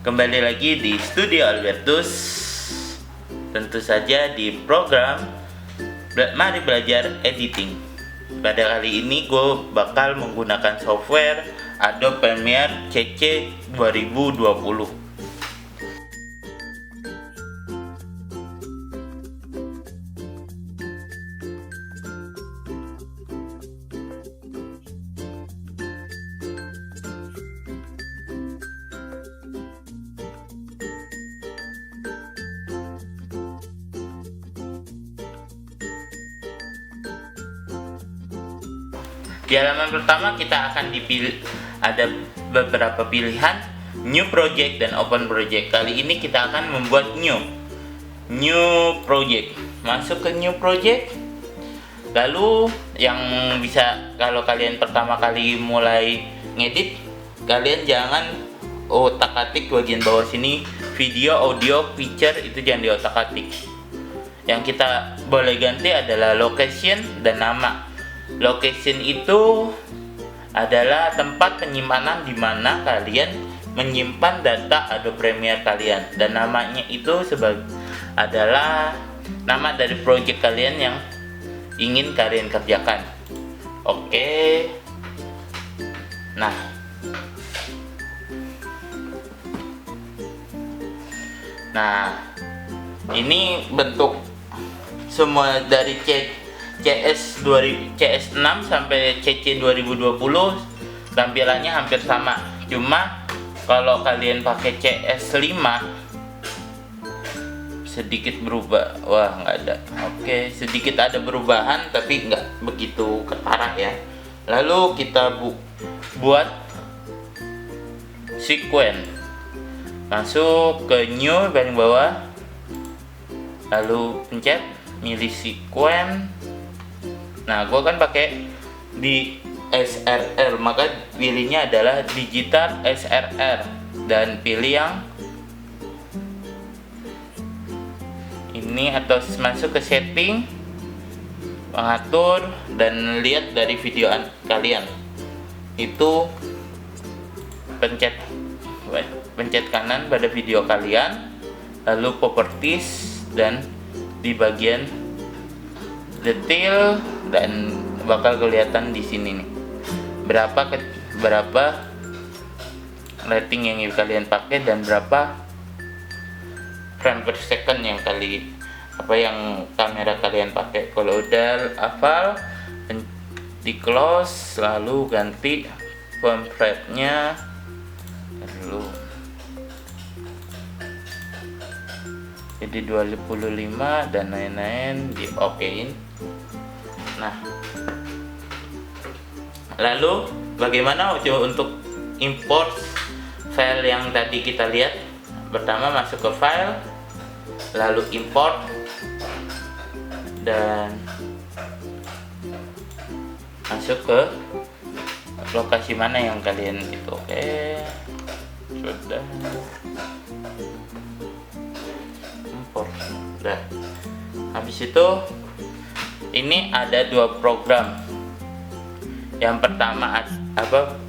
Kembali lagi di Studio Albertus. Tentu saja di program Mari Belajar Editing. Pada kali ini gue bakal menggunakan software Adobe Premiere CC 2020. Di halaman pertama kita akan dipilih, ada beberapa pilihan new project dan open project. Kali ini kita akan membuat new project. Masuk ke new project. Lalu yang bisa, kalau kalian pertama kali mulai ngedit, kalian jangan otak-atik bagian bawah sini, video, audio, picture, itu jangan diotak-atik. Yang kita boleh ganti adalah location dan nama. Location itu adalah tempat penyimpanan di mana kalian menyimpan data Adobe Premiere kalian, dan namanya itu adalah nama dari project kalian yang ingin kalian kerjakan. Oke. Nah, ini bentuk semua dari CS6 sampai CC 2020 tampilannya hampir sama. Cuma kalau kalian pakai CS5 sedikit berubah. Wah, nggak ada. Oke, sedikit ada perubahan tapi nggak begitu parah ya. Lalu kita buat sequence. Masuk ke new paling bawah. Lalu pencet milih sequence. Nah, gue kan pakai di SRR, maka pilihnya adalah digital SRR dan pilih yang ini, atau masuk ke setting, mengatur, dan lihat dari video kalian. Itu pencet kanan pada video kalian, lalu properties, dan di bagian detail, dan bakal kelihatan di sini nih berapa rating yang kalian pakai dan berapa frame per second yang kamera kalian pakai. Kalau udah hafal, di close, lalu ganti frame rate-nya dulu jadi 25 dan lain-lain, di okein. Nah, lalu bagaimana untuk import file yang tadi kita lihat? Pertama masuk ke file, lalu import, dan masuk ke lokasi mana yang kalian itu. Oke, sudah import. Udah. Habis itu ini ada dua program. Yang pertama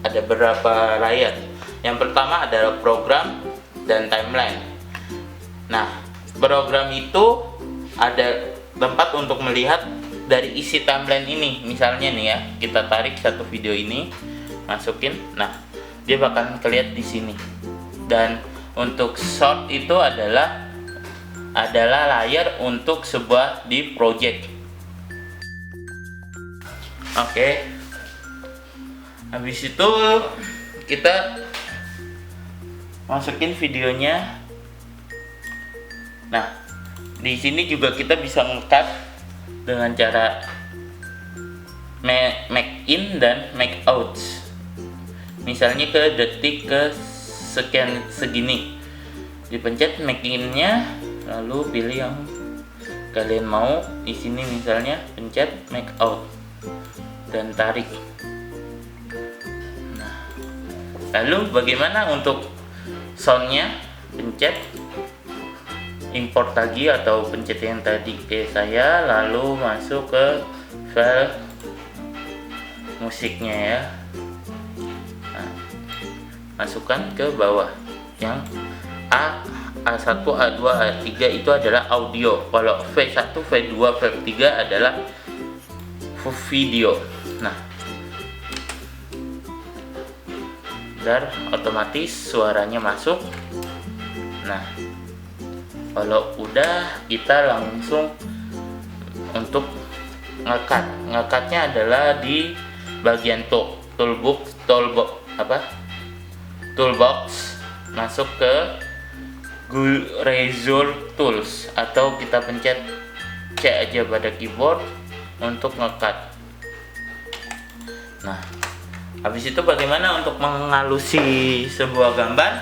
ada beberapa layar. Yang pertama adalah program dan timeline. Nah, program itu ada tempat untuk melihat dari isi timeline ini. Misalnya nih ya, kita tarik satu video ini, masukin. Nah, dia bakal kelihatan di sini. Dan untuk short itu adalah layar untuk sebuah di project. Oke. Habis itu kita masukin videonya. Nah, di sini juga kita bisa nge-cut dengan cara make in dan make out. Misalnya ke detik ke sekian segini, dipencet make in-nya, lalu pilih yang kalian mau. Di sini misalnya pencet make out dan tarik. Nah, lalu bagaimana untuk soundnya? Pencet import lagi atau pencet yang tadi kayak saya, lalu masuk ke file musiknya ya. Nah, masukkan ke bawah yang A1, A2, A3 itu adalah audio. Kalau V1, V2, V3 adalah video. Nah, dan otomatis suaranya masuk. Nah, kalau udah kita langsung untuk ngekat. Ngekatnya adalah di bagian toolbox masuk ke Razor Tools, atau kita pencet C aja pada keyboard untuk ngekat. Nah, habis itu bagaimana untuk mengalusi sebuah gambar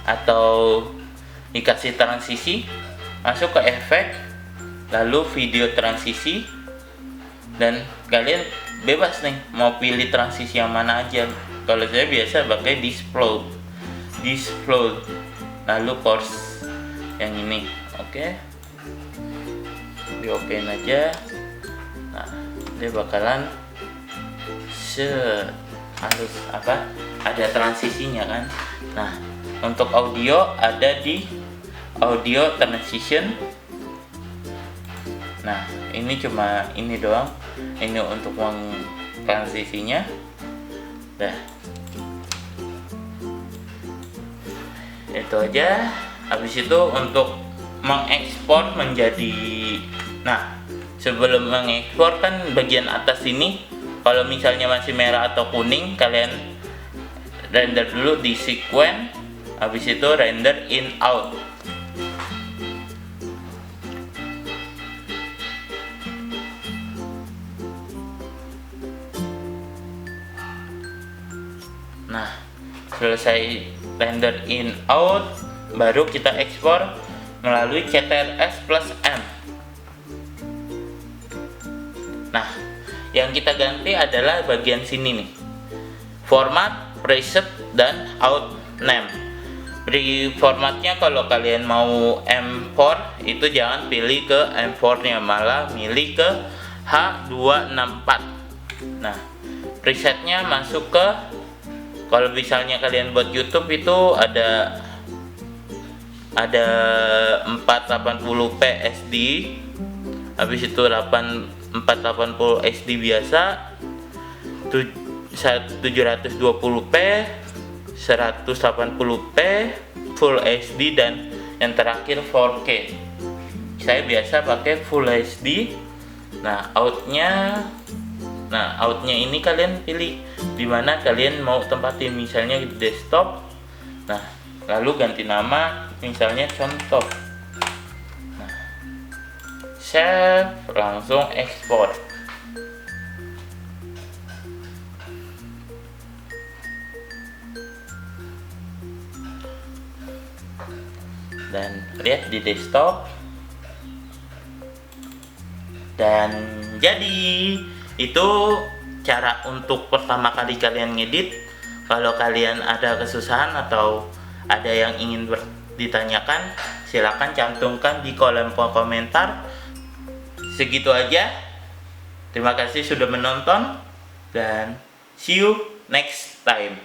atau dikasih transisi? Masuk ke efek, lalu video transisi, dan kalian bebas nih mau pilih transisi yang mana aja. Kalau saya biasa pakai displode, lalu course yang ini. Oke, di okein aja. Nah, dia bakalan halus, ada transisinya kan. Nah, untuk audio ada di audio transition. Nah, ini cuma ini doang, ini untuk transisinya. Dah, itu aja. Habis itu untuk mengekspor menjadi, nah sebelum mengekspor kan bagian atas ini, kalau misalnya masih merah atau kuning, kalian render dulu di sequence, habis itu render in out. Nah, selesai render in out, baru kita ekspor melalui CTRL+M. Nah, yang kita ganti adalah bagian sini nih, format, preset, dan out name. Beri formatnya, kalau kalian mau M4 itu jangan pilih ke M4 nya, malah milih ke H264. Nah, presetnya masuk ke, kalau misalnya kalian buat YouTube itu ada 480p SD, habis itu 480 SD biasa, 720p, 180p, Full HD, dan yang terakhir 4K. Saya biasa pakai Full HD. Nah, outnya ini kalian pilih di mana kalian mau tempatin, misalnya di desktop. Nah, lalu ganti nama, misalnya contoh. Nah, save, langsung ekspor. Dan lihat di desktop. Dan jadi itu cara untuk pertama kali kalian ngedit. Kalau kalian ada kesusahan atau ada yang ingin ditanyakan, silakan cantumkan di kolom komentar. Segitu aja. Terima kasih sudah menonton, dan see you next time.